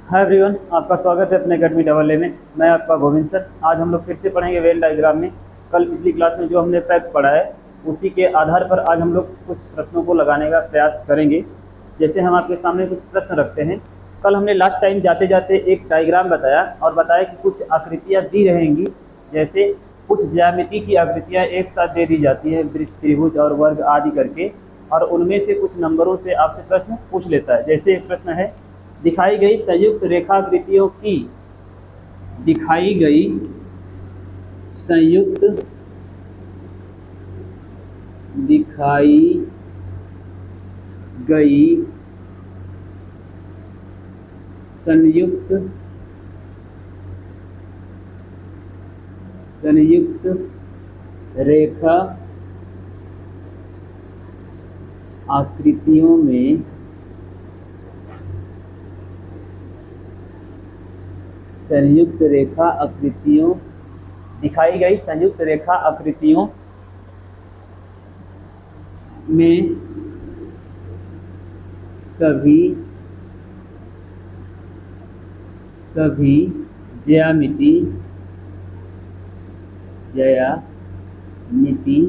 Hi everyone, आपका स्वागत है अपने अकेडमी डबल ए में। मैं आपका गोविंद सर। आज हम लोग फिर से पढ़ेंगे वेन डायग्राम में। कल पिछली क्लास में जो हमने फैक्ट पढ़ा है उसी के आधार पर आज हम लोग कुछ प्रश्नों को लगाने का प्रयास करेंगे। जैसे हम आपके सामने कुछ प्रश्न रखते हैं। कल हमने लास्ट टाइम जाते जाते एक डायग्राम बताया और बताया कि कुछ आकृतियाँ दी रहेंगी। जैसे कुछ ज्यामिति की आकृतियाँ एक साथ दे दी जाती है, वृत्त, त्रिभुज और वर्ग आदि करके, और उनमें से कुछ नंबरों से आपसे प्रश्न पूछ लेता है। जैसे एक प्रश्न है, दिखाई गई संयुक्त रेखाकृतियों की दिखाई गई संयुक्त दिखाई गई संयुक्त संयुक्त रेखा आकृतियों में संयुक्त रेखा आकृतियों दिखाई गई संयुक्त रेखा आकृतियों में सभी सभी ज्यामिति ज्यामिति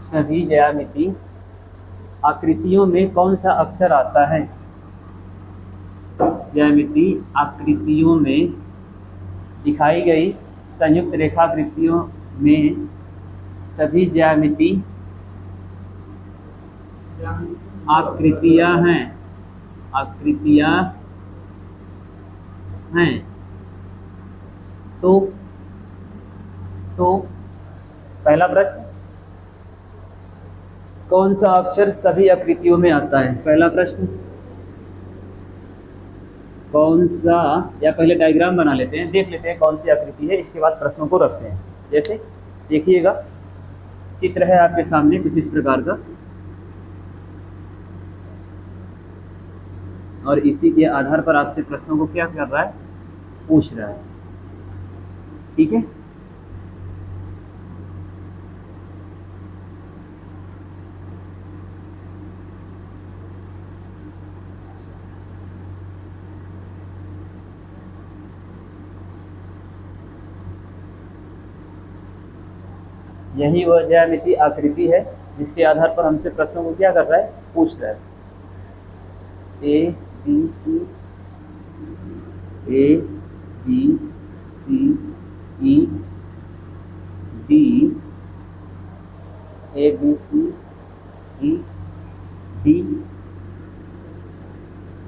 सभी ज्यामिति आकृतियों में कौन सा अक्षर आता है। ज्यामिति आकृतियों में दिखाई गई संयुक्त रेखाकृतियों में सभी ज्यामिति आकृतियां हैं तो पहला प्रश्न, कौन सा अक्षर सभी आकृतियों में आता है। पहला प्रश्न कौन सा, या पहले डायग्राम बना लेते हैं, देख लेते हैं कौन सी आकृति है, इसके बाद प्रश्नों को रखते हैं। जैसे देखिएगा, चित्र है आपके सामने कुछ इस प्रकार का, और इसी के आधार पर आपसे प्रश्नों को क्या कर रहा है, पूछ रहा है। ठीक है, यही वह ज्यामिति आकृति है जिसके आधार पर हमसे प्रश्नों को क्या कर रहा है, पूछ रहा है। A B C E D, A B C E D,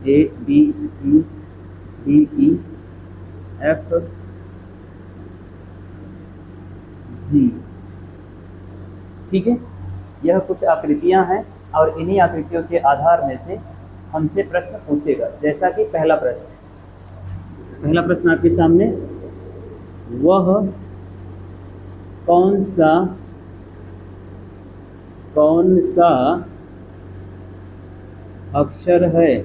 A B C D E F G. ठीक है, यह कुछ आकृतियां हैं और इन्हीं आकृतियों के आधार में से हमसे प्रश्न पूछेगा। जैसा कि पहला प्रश्न आपके सामने, वह कौन सा अक्षर है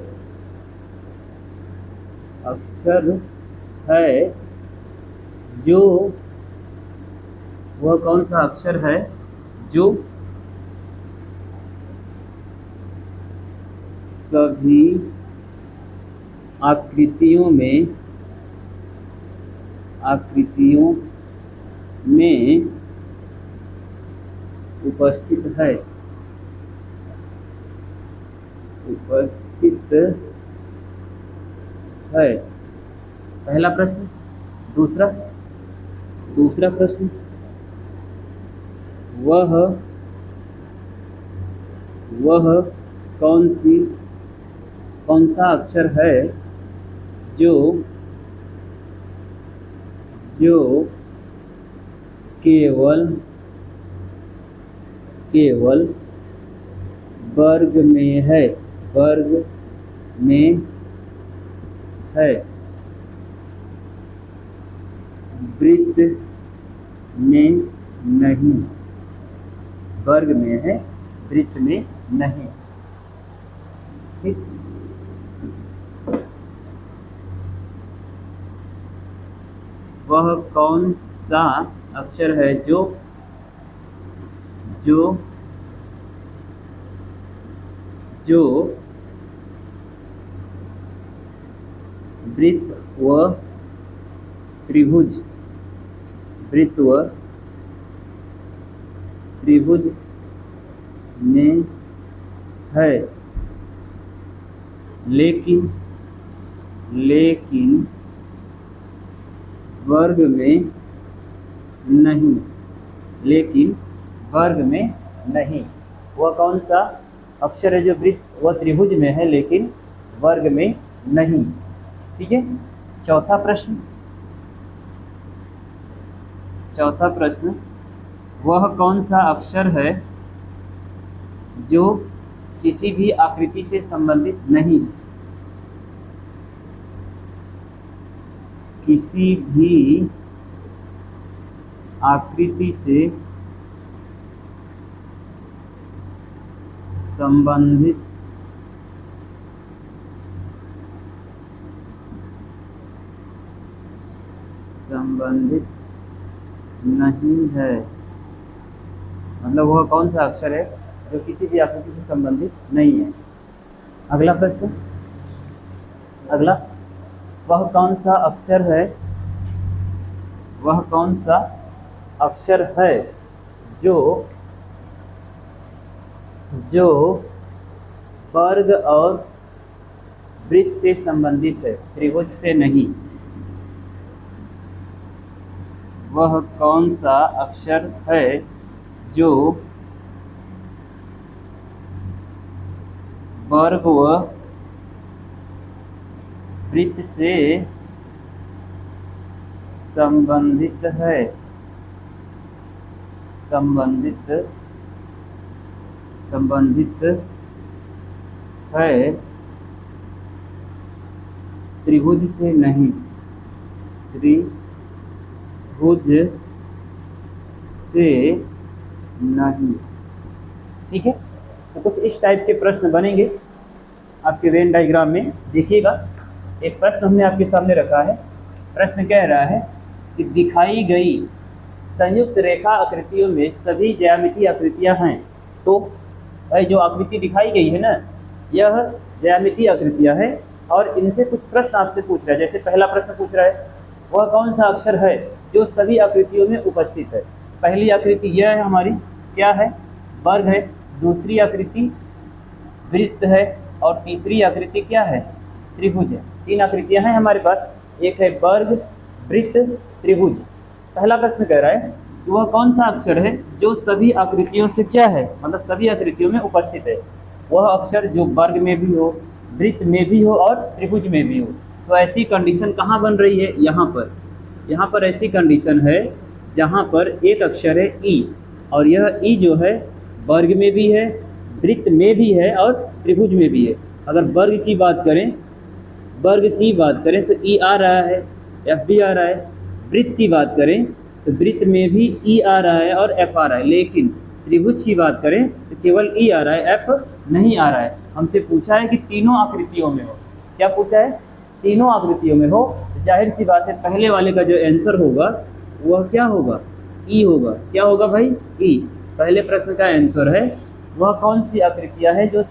जो, वह कौन सा अक्षर है जो सभी आकृतियों में उपस्थित है। पहला प्रश्न। दूसरा प्रश्न, वह कौन सा अक्षर है जो केवल वर्ग में है, वृत्त में नहीं। वर्ग में है, वृत्त में नहीं। ठीक, वह कौन सा अक्षर है जो वृत्त व त्रिभुज, वृत्त व त्रिभुज में है, लेकिन वर्ग में नहीं, लेकिन वर्ग में नहीं। वह कौन सा अक्षर है जो वृत्त व त्रिभुज में है लेकिन वर्ग में नहीं? ठीक है। चौथा प्रश्न, वह कौन सा अक्षर है जो किसी भी आकृति से संबंधित नहीं है? किसी भी आकृति से संबंधित नहीं है। मतलब वह कौन सा अक्षर है जो किसी भी आकृति से संबंधित नहीं है? अगला प्रश्न, वह कौन सा अक्षर है जो वर्ग और वृत्त से संबंधित है, त्रिभुज से नहीं? वह कौन सा अक्षर है जो वर्ग व वृत्त से संबंधित है, त्रिभुज से नहीं, ठीक है। तो कुछ इस टाइप के प्रश्न बनेंगे आपके वेन डायग्राम में। देखिएगा, एक प्रश्न हमने आपके सामने रखा है। प्रश्न कह रहा है कि दिखाई गई संयुक्त रेखा आकृतियों में सभी ज्यामितीय आकृतियां हैं। तो भाई जो आकृति दिखाई गई है ना, यह ज्यामितीय आकृतियां हैं और इनसे कुछ प्रश्न आपसे पूछ रहा है। जैसे पहला प्रश्न पूछ रहा है, वह कौन सा अक्षर है जो सभी आकृतियों में उपस्थित है? पहली आकृति यह है हमारी, क्या है? वर्ग है। दूसरी आकृति वृत्त है और तीसरी आकृति क्या है? त्रिभुज है। तीन आकृतियां हैं हमारे पास, एक है वर्ग, वृत्त, त्रिभुज। पहला प्रश्न कह रहा है कि वह कौन सा अक्षर है जो सभी आकृतियों से क्या है, मतलब सभी आकृतियों में उपस्थित है? वह अक्षर जो वर्ग में भी हो, वृत्त में भी हो और त्रिभुज में भी हो। तो ऐसी कंडीशन कहाँ बन रही है? यहाँ पर ऐसी कंडीशन है जहाँ पर एक अक्षर है ई, और यह ई जो है वर्ग में भी है, वृत्त में भी है और त्रिभुज में भी है। अगर वर्ग की बात करें तो ई आ रहा है, एफ भी आ रहा है। वृत्त की बात करें तो वृत्त में भी ई आ रहा है और एफ आ रहा है। लेकिन त्रिभुज की बात करें तो केवल ई आ रहा है, एफ नहीं आ रहा है। हमसे पूछा है कि तीनों आकृतियों में हो। क्या पूछा है? तीनों आकृतियों में हो। जाहिर सी बात है पहले वाले का जो आंसर होगा वह क्या होगा? ई होगा। क्या होगा भाई? ई। पहले प्रश्न का आंसर है वह कौन सी आकृतियां है जो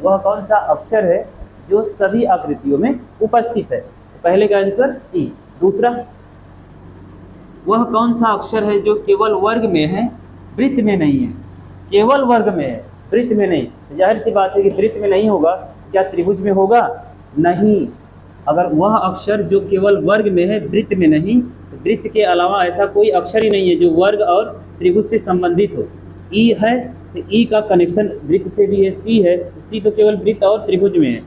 वह कौन सा अक्षर है जो सभी आकृतियों में उपस्थित है? तो पहले का आंसर ई। दूसरा, वह कौन सा अक्षर है जो केवल वर्ग में है, वृत्त में नहीं है? केवल वर्ग में है, वृत्त में नहीं। जाहिर सी बात है कि वृत्त में नहीं होगा, क्या त्रिभुज में होगा? नहीं। अगर वह अक्षर जो केवल वर्ग में है, वृत्त में नहीं, तो वृत्त के अलावा ऐसा कोई अक्षर ही नहीं है जो वर्ग और त्रिभुज से संबंधित हो। ई है तो ई का कनेक्शन वृत्त से भी है। सी है, सी तो केवल वृत्त और त्रिभुज में है,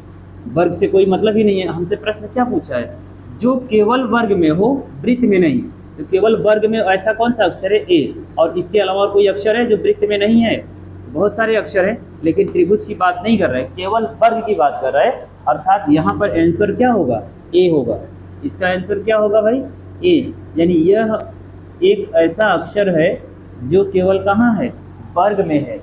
वर्ग से कोई मतलब ही नहीं है। हमसे प्रश्न क्या पूछा है? जो केवल वर्ग में हो, वृत्त में नहीं। तो केवल वर्ग में ऐसा कौन सा अक्षर है? ए। और इसके अलावा कोई अक्षर है जो वृत्त में नहीं है? बहुत सारे अक्षर हैं, लेकिन त्रिभुज की बात नहीं कर रहे, केवल वर्ग की बात कर रहे हैं। अर्थात यहाँ पर आंसर क्या होगा? ए होगा। इसका आंसर क्या होगा भाई? ए। यानी यह एक ऐसा अक्षर है जो केवल कहाँ है? वर्ग में है।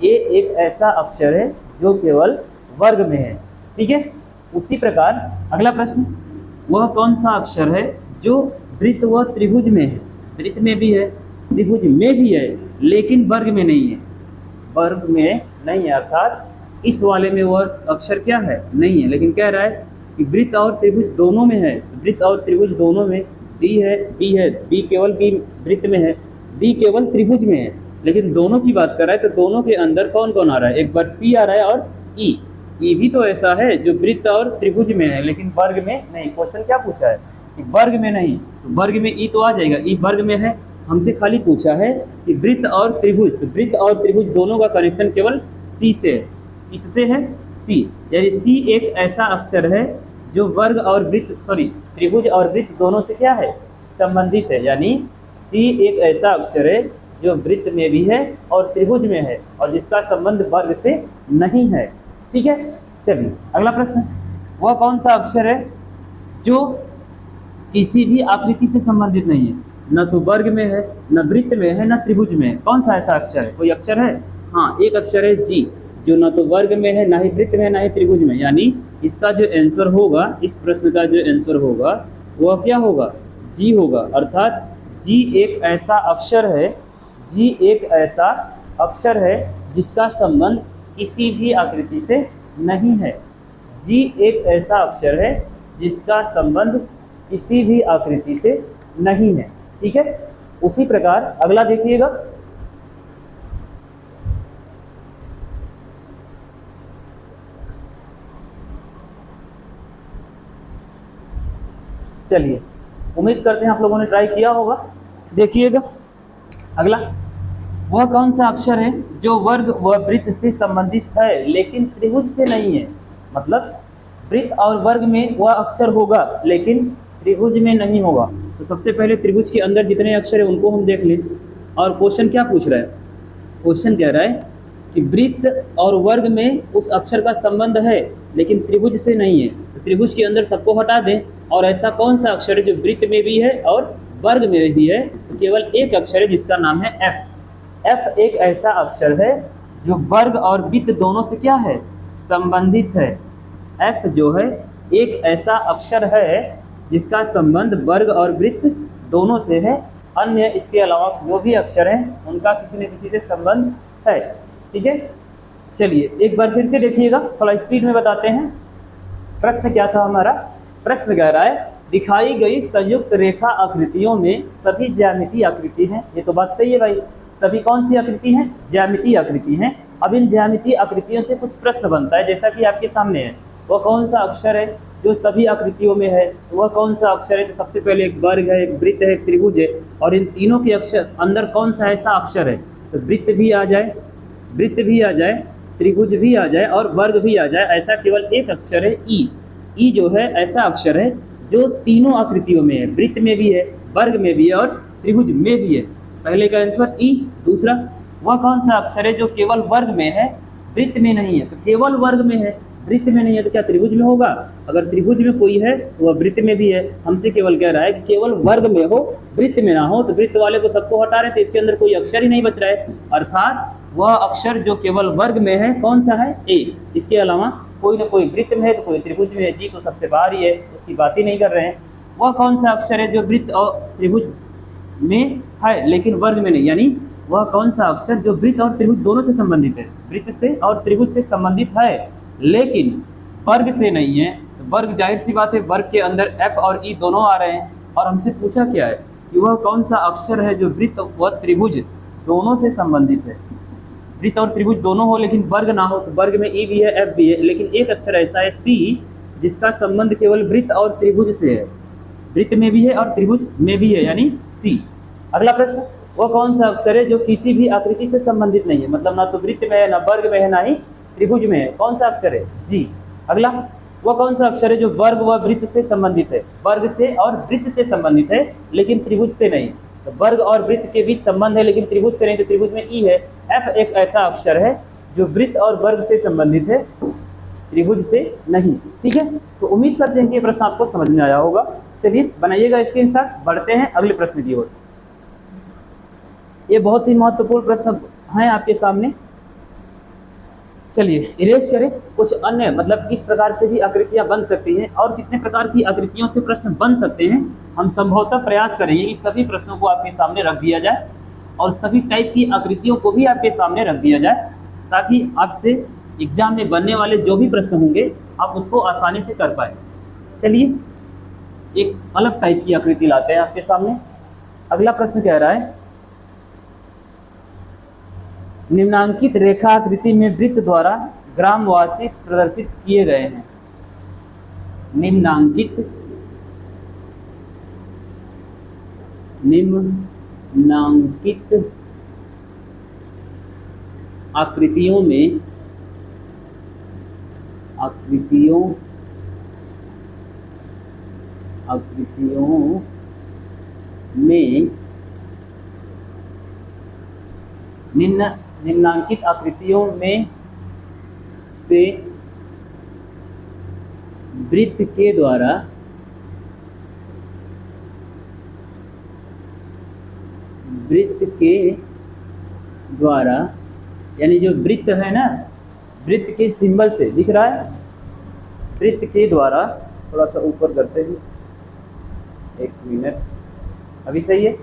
ए एक ऐसा अक्षर है जो केवल वर्ग में है। ठीक है। उसी प्रकार अगला प्रश्न, वह कौन सा अक्षर है जो वृत्त व त्रिभुज में है? वृत्त में भी है, त्रिभुज में भी है, लेकिन वर्ग में नहीं है। वर्ग में नहीं है, अर्थात इस वाले में वह अक्षर क्या है? नहीं है। लेकिन कह रहा है कि वृत्त और त्रिभुज दोनों में है, वृत्त और त्रिभुज दोनों में डी है, बी है, बी केवल बी वृत्त में है, डी केवल त्रिभुज में है, लेकिन दोनों की बात कर रहा है तो दोनों के अंदर कौन कौन आ रहा है, एक बार सी आ रहा है और ई। ई भी तो ऐसा है जो वृत्त और त्रिभुज में है लेकिन वर्ग में नहीं। क्वेश्चन क्या पूछा है कि वर्ग में नहीं, तो वर्ग में ई तो आ जाएगा, ई वर्ग में है। हमसे खाली पूछा है कि वृत्त और त्रिभुज, तो वृत्त और त्रिभुज दोनों का कनेक्शन केवल सी से है। किससे है? सी, यानी सी एक ऐसा अक्षर है जो वर्ग और वृत्त त्रिभुज और वृत्त दोनों से क्या है, संबंधित है। यानी सी एक ऐसा अक्षर है जो वृत्त में भी है और त्रिभुज में है और जिसका संबंध वर्ग से नहीं है। ठीक है, चलिए अगला प्रश्न, वह कौन सा अक्षर है जो किसी भी आकृति से संबंधित नहीं है, न तो वर्ग में है, न वृत्त में है, न त्रिभुज में है। कौन सा ऐसा अक्षर है? कोई अक्षर है? हाँ, एक अक्षर है जी, जो न तो वर्ग में है, ना ही वृत्त में है, ना ही त्रिभुज में। यानी इसका जो आंसर होगा, इस प्रश्न का जो आंसर होगा वह क्या होगा? जी होगा। अर्थात जी एक ऐसा अक्षर है, जी एक ऐसा अक्षर है जिसका संबंध किसी भी आकृति से नहीं है। जी एक ऐसा अक्षर है जिसका संबंध किसी भी आकृति से नहीं है। ठीक है, उसी प्रकार अगला देखिएगा, चलिए उम्मीद करते हैं आप लोगों ने ट्राई किया होगा। देखिएगा अगला, वह कौन सा अक्षर है जो वर्ग व वृत्त से संबंधित है लेकिन त्रिभुज से नहीं है। मतलब वृत्त और वर्ग में वह अक्षर होगा लेकिन त्रिभुज में नहीं होगा। तो सबसे पहले त्रिभुज के अंदर जितने अक्षर है उनको हम देख लें। और क्वेश्चन क्या पूछ रहा है? क्वेश्चन कह रहा है कि वृत्त और वर्ग में उस अक्षर का संबंध है लेकिन त्रिभुज से नहीं है। तो त्रिभुज के अंदर सबको हटा दें और ऐसा कौन सा अक्षर है जो वृत्त में भी है और वर्ग में भी है? तो केवल एक अक्षर है जिसका नाम है एफ। एफ एक ऐसा अक्षर है जो वर्ग और वृत्त दोनों से क्या है, संबंधित है। एफ जो है एक ऐसा अक्षर है जिसका संबंध वर्ग और वृत्त दोनों से है। अन्य इसके अलावा जो भी अक्षर हैं उनका किसी न किसी से संबंध है। ठीक है, चलिए एक बार फिर से देखिएगा, थोड़ा स्पीड में बताते हैं। प्रश्न क्या था हमारा? प्रश्न कह रहा है दिखाई गई संयुक्त रेखा आकृतियों में सभी ज्यामितीय आकृति हैं। ये तो बात सही है भाई, सभी कौन सी आकृति हैं? ज्यामितीय आकृति हैं। अब इन ज्यामितीय आकृतियों से कुछ प्रश्न बनता है जैसा कि आपके सामने है। वह कौन सा अक्षर है जो सभी आकृतियों में है? वह कौन सा अक्षर है? तो सबसे पहले एक वर्ग है, एक वृत्त है, एक त्रिभुज है। और इन तीनों के अक्षर अंदर कौन सा ऐसा अक्षर है? तो वृत्त भी आ जाए, वृत्त भी आ जाए, त्रिभुज भी आ जाए और वर्ग भी आ जाए। ऐसा केवल एक अक्षर है ई। ई जो है ऐसा अक्षर है जो तीनों आकृतियों में है, वृत्त में भी है, वर्ग में भी है और त्रिभुज में भी है। पहले का आंसर ई। दूसरा, वह कौन सा अक्षर है जो केवल वर्ग में है, वृत्त में नहीं है? तो केवल वर्ग में है, वृत्त में नहीं है, तो क्या त्रिभुज में होगा? अगर त्रिभुज में कोई है तो वह वृत्त में भी है। हमसे केवल कह रहा है कि केवल वर्ग में हो, वृत्त में ना हो। तो वृत्त वाले को सबको हटा रहे हैं तो इसके अंदर कोई अक्षर ही नहीं बच रहा है। अर्थात वह अक्षर जो केवल वर्ग में है कौन सा है? ए। इसके अलावा कोई ना कोई वृत्त में है तो कोई त्रिभुज में है। जी तो सबसे बाहर ही है, उसकी बात ही नहीं कर रहे हैं। वह कौन सा अक्षर है जो वृत्त और त्रिभुज में है लेकिन वर्ग में नहीं? यानी वह कौन सा अक्षर जो वृत्त और त्रिभुज दोनों से संबंधित है, वृत्त से और त्रिभुज से संबंधित है लेकिन वर्ग से नहीं है। तो वर्ग जाहिर सी बात है, वर्ग के अंदर एफ और ई दोनों आ रहे हैं। और हमसे पूछा क्या है कि वह कौन सा अक्षर है जो वृत्त व त्रिभुज दोनों से संबंधित है। वृत्त और त्रिभुज दोनों हो लेकिन वर्ग ना हो, तो वर्ग में ई भी है, एफ भी है, लेकिन एक अक्षर ऐसा है सी जिसका संबंध केवल वृत्त और त्रिभुज से है। वृत्त में भी है और त्रिभुज में भी है, यानी सी। अगला प्रश्न, वह कौन सा अक्षर है जो किसी भी आकृति से संबंधित नहीं है? मतलब ना तो वृत्त में है, ना वर्ग में है, ना ही त्रिभुज में है। कौन सा अक्षर है? जी। अगला, वह कौन सा अक्षर है जो वर्ग व वृत्त से संबंधित है? वर्ग से और वृत्त से संबंधित है लेकिन त्रिभुज से नहीं। तो वर्ग और वृत्त के बीच संबंध है लेकिन त्रिभुज से नहीं, तो त्रिभुज में ई है। एफ एक ऐसा अक्षर है जो वृत्त और वर्ग से संबंधित है, त्रिभुज से नहीं। ठीक है, तो उम्मीद करते हैं कि ये प्रश्न आपको समझ में आया होगा। चलिए बनाइएगा स्क्रीनशॉट, बढ़ते हैं अगले प्रश्न की ओर। ये बहुत ही महत्वपूर्ण प्रश्न हैं आपके सामने। चलिए इरेज करें। कुछ अन्य मतलब किस प्रकार से भी आकृतियां बन सकती हैं और कितने प्रकार की आकृतियों से प्रश्न बन सकते हैं, हम संभवतः प्रयास करेंगे कि सभी प्रश्नों को आपके सामने रख दिया जाए और सभी टाइप की आकृतियों को भी आपके सामने रख दिया जाए, ताकि आपसे एग्जाम में बनने वाले जो भी प्रश्न होंगे आप उसको आसानी से कर पाए। चलिए एक अलग टाइप की आकृति लाते हैं आपके सामने। अगला प्रश्न कह रहा है, निम्नांकित रेखा आकृति में वृत्त द्वारा ग्रामवासी प्रदर्शित किए गए हैं। निम्नांकित आकृतियों में निम्नांकित आकृतियों में से वृत्त के द्वारा यानी जो वृत्त है ना, वृत्त के सिंबल से दिख रहा है, वृत्त के द्वारा, थोड़ा सा ऊपर करते हैं, एक मिनट, अभी सही है।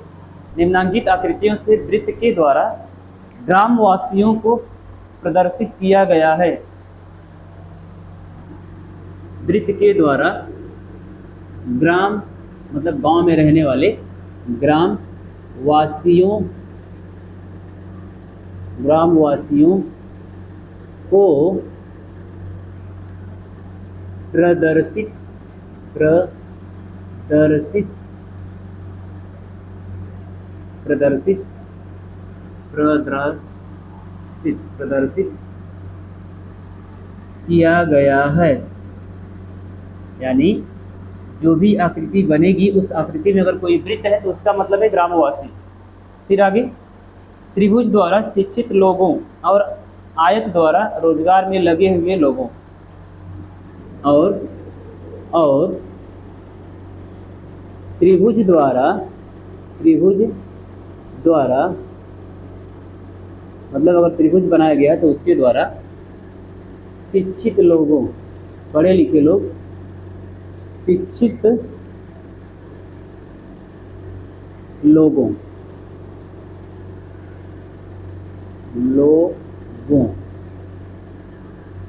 निम्नांकित आकृतियों से वृत्त के द्वारा ग्रामवासियों को प्रदर्शित किया गया है। वृत्त के द्वारा ग्राम मतलब गांव में रहने वाले ग्रामवासियों को प्रदर्शित किया गया है। यानी जो भी आकृति बनेगी उस आकृति में अगर कोई वृत्त है तो उसका मतलब है ग्रामवासी। फिर आगे, त्रिभुज द्वारा शिक्षित लोगों और आयत द्वारा रोजगार में लगे हुए लोगों और त्रिभुज द्वारा मतलब अगर त्रिभुज बनाया गया तो उसके द्वारा शिक्षित लोगों, पढ़े लिखे लोग, शिक्षित लोगों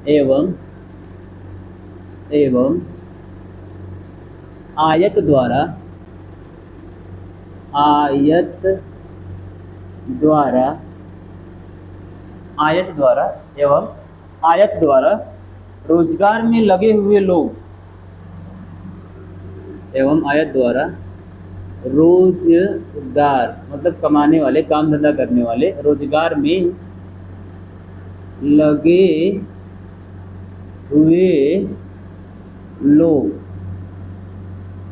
एवं आयत द्वारा रोजगार में लगे हुए लोग रोजगार मतलब कमाने वाले, काम धंधा करने वाले, रोजगार में लगे हुए लोग।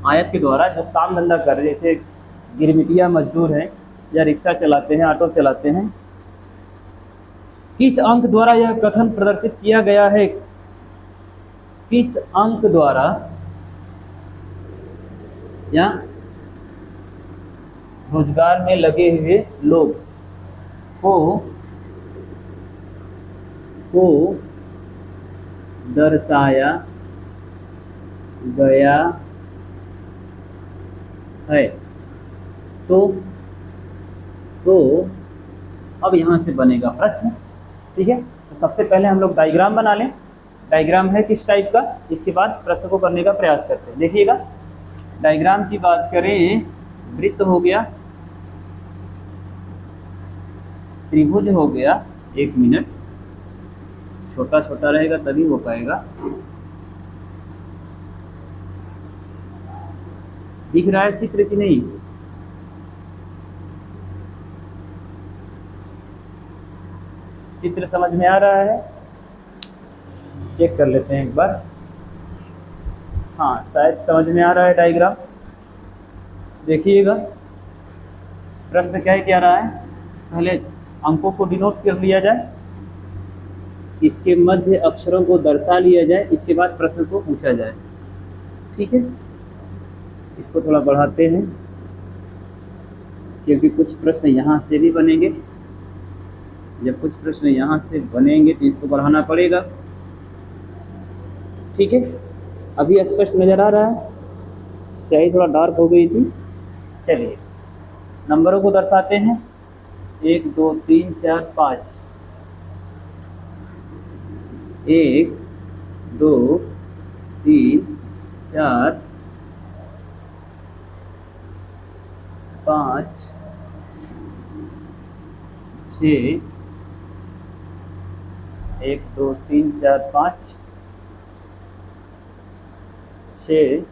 आयत के द्वारा जो काम धंधा कर रहे, जैसे गिरमिटिया मजदूर हैं या रिक्शा चलाते हैं, ऑटो चलाते हैं। किस अंक द्वारा यह कथन प्रदर्शित किया गया है? किस अंक द्वारा या रोजगार में लगे हुए लोग को दर्शाया गया है? तो अब यहाँ से बनेगा प्रश्न, ठीक है। तो सबसे पहले हम लोग डायग्राम बना लें। डायग्राम है किस टाइप का, इसके बाद प्रश्न को करने का प्रयास करते हैं। देखिएगा, डायग्राम की बात करें, वृत्त हो गया, त्रिभुज हो गया, एक मिनट, छोटा छोटा रहेगा तभी हो पाएगा। दिख रहा है चित्र कि नहीं? चित्र समझ में आ रहा है? चेक कर लेते हैं एक बार। हाँ, शायद समझ में आ रहा है डायग्राम। देखिएगा, प्रश्न क्या कह रहा है, पहले अंकों को डिनोट कर लिया जाए, इसके मध्य अक्षरों को दर्शा लिया जाए, इसके बाद प्रश्न को पूछा जाए, ठीक है। इसको थोड़ा बढ़ाते हैं क्योंकि कुछ प्रश्न यहाँ से भी बनेंगे। जब कुछ प्रश्न यहाँ से बनेंगे तो इसको बढ़ाना पड़ेगा, ठीक है। अभी स्पष्ट नजर आ रहा है? स्याही थोड़ा डार्क हो गई थी। चलिए नंबरों को दर्शाते हैं, 1 2 3 4 5। 1 2 3 4 5 6 1 2 3 4 5 6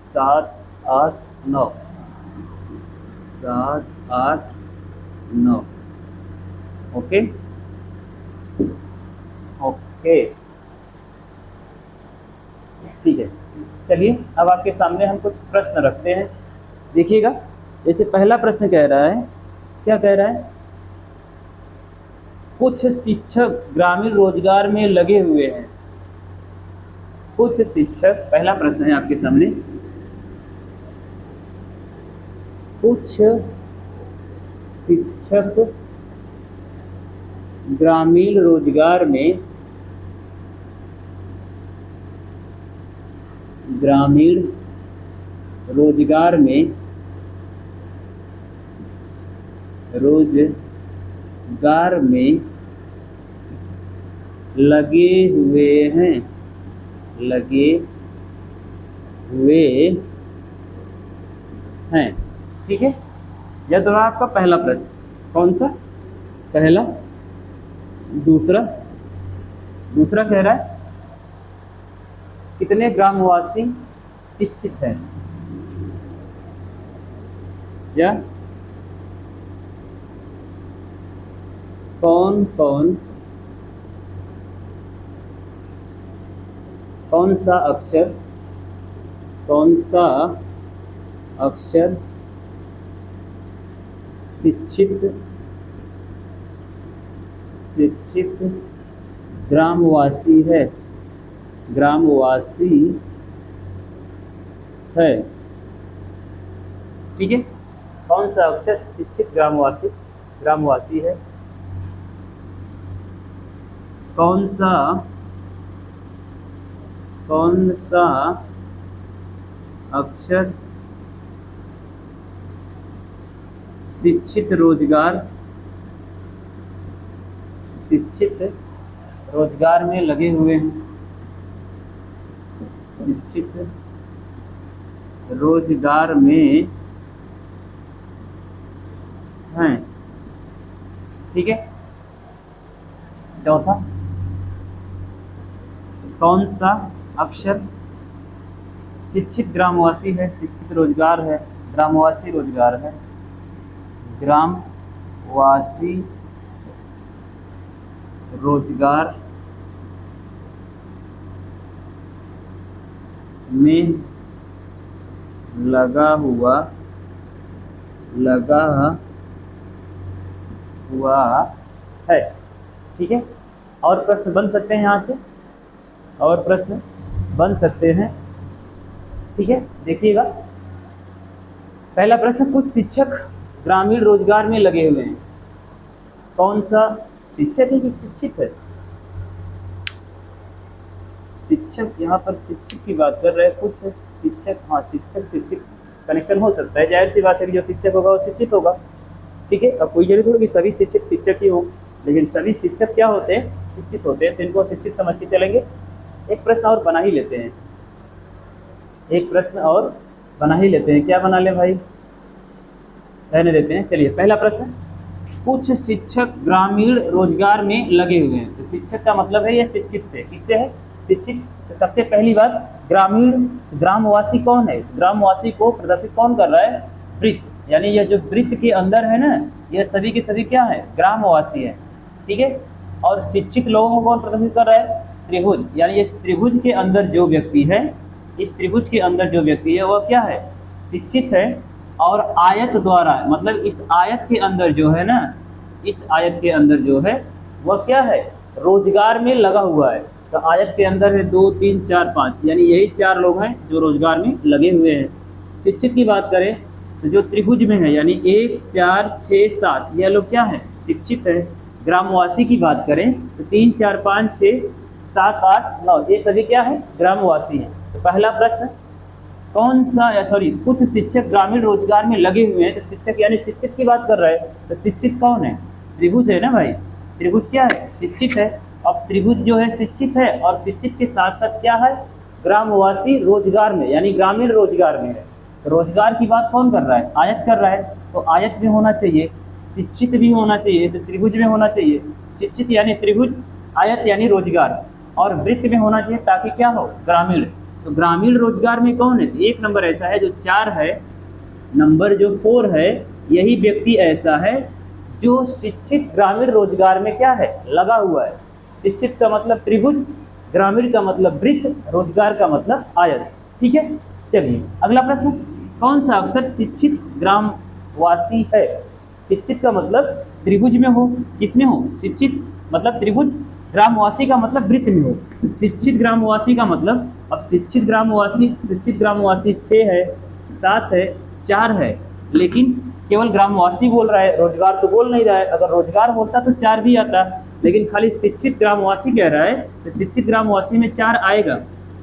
7 8 9 7 8 9। ओके ओके ठीक है। चलिए अब आपके सामने हम कुछ प्रश्न रखते हैं, देखिएगा। जैसे पहला प्रश्न कह रहा है, क्या कह रहा है? कुछ शिक्षक ग्रामीण रोजगार में लगे हुए हैं। कुछ शिक्षक, पहला प्रश्न है आपके सामने, कुछ शिक्षक ग्रामीण रोजगार में रोजगार में लगे हुए हैं, ठीक है। यह तो रहा आपका पहला प्रश्न। कौन सा? पहला। दूसरा कह रहा है कितने ग्रामवासी शिक्षित हैं, या कौन सा अक्षर शिक्षित ग्रामवासी है, ठीक है। कौन सा अक्षर शिक्षित ग्रामवासी है? कौन सा अक्षर शिक्षित रोजगार में लगे हुए हैं, शिक्षित रोजगार में हैं, ठीक है। चौथा, कौन सा अक्षर शिक्षित ग्रामवासी है, शिक्षित रोजगार है, ग्रामवासी रोजगार है, ग्रामवासी रोजगार में लगा हुआ है, ठीक है। और प्रश्न बन सकते हैं, यहाँ से और प्रश्न बन सकते हैं, ठीक है। देखिएगा, पहला प्रश्न, कुछ शिक्षक ग्रामीण रोजगार में लगे हुए हैं। कौन सा शिक्षक है कि शिक्षित है? शिक्षक, यहाँ पर शिक्षक की बात कर रहे हैं। कुछ शिक्षक, हाँ, शिक्षक कनेक्शन हो सकता है, जाहिर सी बात है कि जो शिक्षक होगा वो शिक्षित होगा, ठीक है। अब कोई जरूरी थोड़ी कि सभी शिक्षक शिक्षक ही हो, लेकिन सभी शिक्षक क्या होते हैं? शिक्षित होते हैं, तो इनको शिक्षित समझ के चलेंगे। एक प्रश्न और बना ही लेते हैं, क्या बना ले भाई? रहने देते हैं। चलिए, पहला प्रश्न, कुछ शिक्षक ग्रामीण रोजगार में लगे हुए हैं। तो शिक्षक का मतलब है ये शिक्षित से, किससे है? शिक्षित। तो सबसे पहली बात, ग्रामीण, ग्रामवासी कौन है? ग्रामवासी को प्रदर्शित कौन कर रहा है? वृत्त, यानी ये जो वृत्त के अंदर है ना, ये सभी के सभी क्या है? ग्रामवासी है, ठीक है। और शिक्षित लोगों को कौन प्रदर्शित कर रहा है? त्रिभुज, यानी इस त्रिभुज के अंदर जो व्यक्ति है, वह क्या है? शिक्षित है। और आयत द्वारा, मतलब इस आयत के अंदर जो है ना, वह क्या है? रोजगार में लगा हुआ है। तो आयत के अंदर है 2 3 4 5, यानी यही 4 लोग हैं जो रोजगार में लगे हुए हैं। शिक्षित की बात करें तो जो त्रिभुज में है, यानी 1 4 6 7, यह लोग क्या है? शिक्षित है। ग्रामवासी की बात करें तो 3 4 5 6 7 8 9, ये सभी क्या है? ग्रामवासी हैं। तो पहला प्रश्न, कुछ शिक्षक ग्रामीण रोजगार में लगे हुए हैं। तो शिक्षक यानी शिक्षित की बात कर रहा है, तो शिक्षित कौन है? त्रिभुज है ना भाई, त्रिभुज क्या है? शिक्षित है। अब त्रिभुज जो है शिक्षित है, और शिक्षित के साथ साथ क्या है? ग्रामवासी रोजगार में यानी ग्रामीण रोजगार में है। तो रोजगार की बात कौन कर रहा है? आयत कर रहा है। तो आयत में होना चाहिए, शिक्षित भी होना चाहिए, तो त्रिभुज में होना चाहिए। शिक्षित यानी त्रिभुज, आयत यानी रोजगार, और वृत्त में होना चाहिए ताकि क्या हो? ग्रामीण। तो ग्रामीण रोजगार में कौन है? तो एक नंबर ऐसा है जो 4 है, नंबर जो 4 है, यही व्यक्ति ऐसा है जो शिक्षित ग्रामीण रोजगार में क्या है? लगा हुआ है। शिक्षित का मतलब त्रिभुज, ग्रामीण का मतलब वृत्त, रोजगार का मतलब आयत। ठीक है, चलिए अगला प्रश्न, कौन सा अक्षर शिक्षित ग्रामवासी है? शिक्षित का मतलब त्रिभुज में हो, किसमें हो? शिक्षित मतलब त्रिभुज, ग्रामवासी का मतलब वृत्त में हो। शिक्षित ग्रामवासी का मतलब, अब शिक्षित ग्रामवासी 6 है, 7 है, 4 है, लेकिन केवल ग्रामवासी बोल रहा है, रोजगार तो बोल नहीं रहा है। अगर रोजगार बोलता तो 4 भी आता, लेकिन खाली शिक्षित ग्रामवासी कह रहा है, तो शिक्षित ग्रामवासी में 4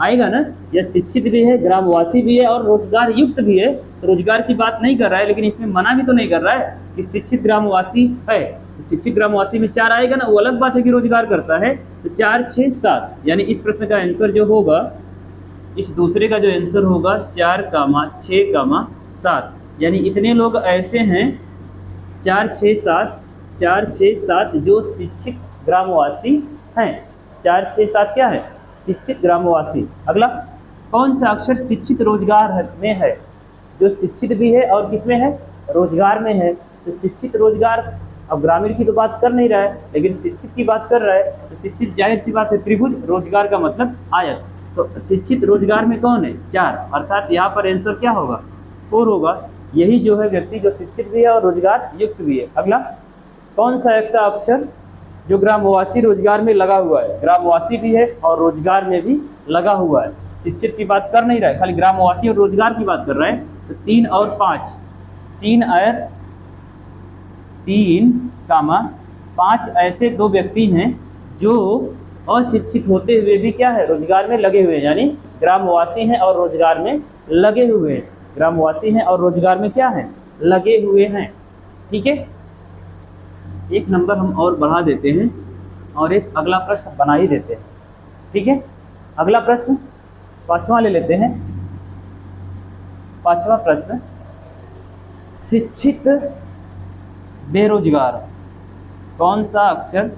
आएगा ना। यह शिक्षित भी है, ग्रामवासी भी है और रोजगार युक्त भी है। तो रोजगार की बात नहीं कर रहा है, लेकिन इसमें मना भी तो नहीं कर रहा है कि शिक्षित ग्रामवासी है। शिक्षित ग्रामवासी में 4 आएगा ना, वो अलग बात है कि रोजगार करता है। तो 4, 6, 7, यानी इस प्रश्न का आंसर जो होगा, इस दूसरे का जो आंसर होगा 4, 6, 7, यानी इतने लोग ऐसे हैं 4, 6, 7 जो शिक्षित ग्रामवासी हैं। 4, 6, 7 क्या है? शिक्षित ग्रामवासी। अगला, कौन सा अक्षर शिक्षित रोजगार में है? जो शिक्षित भी है और किसमें है? रोजगार में है। तो शिक्षित रोजगार, अब ग्रामीण की तो बात कर नहीं रहा है, लेकिन शिक्षित की बात कर रहा है। तो शिक्षित जाहिर सी बात है त्रिभुज, रोजगार का मतलब आयत। तो शिक्षित रोजगार में कौन है? 4, अर्थात यहाँ पर आंसर क्या होगा? 4 होगा। यही जो है व्यक्ति जो शिक्षित भी है और रोजगार युक्त भी है। अगला, कौन सा ऐसा अक्षर जो ग्रामवासी रोजगार में लगा हुआ है? ग्रामवासी भी है और रोजगार में भी लगा हुआ है। शिक्षित की बात कर नहीं रहा है, खाली ग्रामवासी और रोजगार की बात कर रहा है। तो 3 और 5, 3 और 3, 5 ऐसे 2 व्यक्ति हैं जो अशिक्षित होते हुए भी क्या है? रोजगार में लगे हुए हैं, यानी ग्रामवासी हैं और रोजगार में लगे हुए हैं। ग्रामवासी हैं और रोजगार में क्या है? लगे हुए हैं। ठीक है, एक नंबर हम और बढ़ा देते हैं और एक अगला प्रश्न बना ही देते हैं। ठीक है, अगला प्रश्न 5वां ले लेते हैं। 5वां प्रश्न, शिक्षित बेरोजगार, कौन सा अक्षर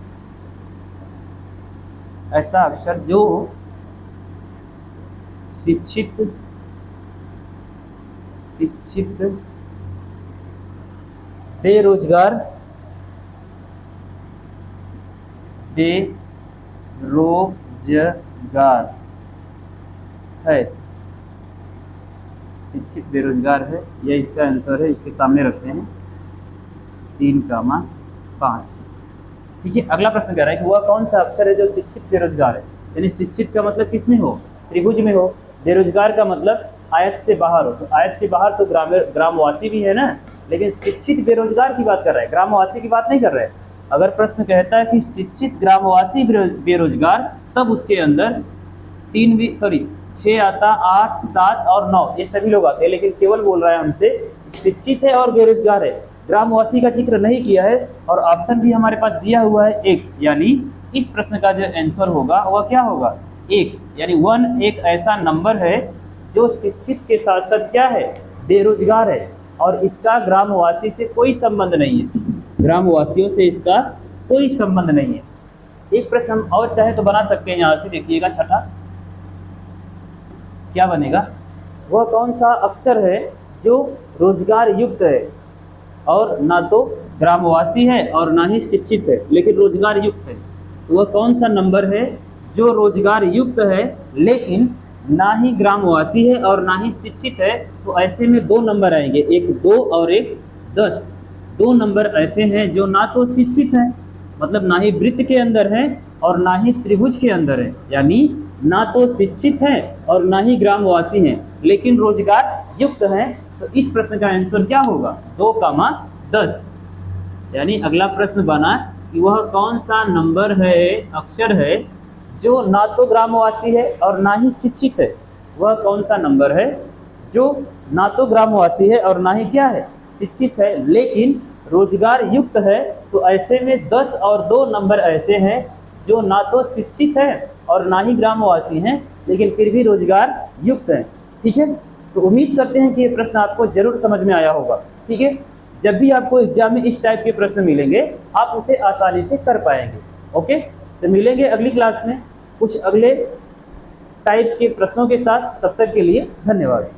ऐसा अक्षर जो शिक्षित बेरोजगार है? शिक्षित बेरोजगार है, यह इसका आंसर है। इसके सामने रखते हैं 3, 5। ठीक है, अगला प्रश्न कह रहा है कि वह कौन सा अक्षर है जो शिक्षित बेरोजगार है? यानी शिक्षित का मतलब किस में हो? त्रिभुज में हो। बेरोजगार का मतलब आयत से बाहर हो। तो आयत से बाहर तो ग्रामवासी भी है ना, लेकिन शिक्षित बेरोजगार की बात कर रहा है, ग्रामवासी की बात नहीं कर रहा है। अगर प्रश्न कहता है कि शिक्षित ग्रामवासी बेरोजगार, तब उसके अंदर 6 आता, 8, 7 और 9, ये सभी लोग आते हैं। लेकिन केवल बोल रहा है हमसे शिक्षित है और बेरोजगार है, ग्रामवासी का जिक्र नहीं किया है। और ऑप्शन भी हमारे पास दिया हुआ है 1, यानी इस प्रश्न का जो आंसर होगा वह क्या होगा? 1, यानी 1 एक ऐसा नंबर है जो शिक्षित के साथ साथ क्या है? बेरोजगार है, और इसका ग्रामवासी से कोई संबंध नहीं है। ग्रामवासियों से इसका कोई संबंध नहीं है। एक प्रश्न हम और चाहे तो बना सकते हैं यहाँ से, देखिएगा छठा क्या बनेगा? वह कौन सा अक्षर है जो रोजगार युक्त है और ना तो ग्रामवासी है और ना ही शिक्षित है, लेकिन रोजगार युक्त है? तो वह कौन सा नंबर है जो रोजगार युक्त है लेकिन ना ही ग्रामवासी है और ना ही शिक्षित है? तो ऐसे में 2 नंबर आएंगे, एक 2 और एक 10। 2 नंबर ऐसे हैं जो ना तो शिक्षित हैं, मतलब ना ही वृत्त के अंदर है और ना ही त्रिभुज के अंदर है, यानी ना तो शिक्षित हैं और ना ही ग्रामवासी हैं, लेकिन रोजगार युक्त हैं। तो इस प्रश्न का आंसर क्या होगा? 2, 10। यानी अगला प्रश्न बना कि वह कौन सा नंबर है, अक्षर है जो ना तो ग्रामवासी है और ना ही शिक्षित है? वह कौन सा नंबर है जो ना तो ग्रामवासी है और ना ही क्या है? शिक्षित है, लेकिन रोजगार युक्त है? तो ऐसे में 10 और 2 नंबर ऐसे हैं जो ना तो शिक्षित है और ना ही ग्रामवासी हैं, लेकिन फिर भी रोजगार युक्त हैं। ठीक है, तो उम्मीद करते हैं कि ये प्रश्न आपको जरूर समझ में आया होगा। ठीक है, जब भी आपको एग्जाम में इस टाइप के प्रश्न मिलेंगे आप उसे आसानी से कर पाएंगे। ओके, तो मिलेंगे अगली क्लास में कुछ अगले टाइप के प्रश्नों के साथ। तब तक के लिए धन्यवाद।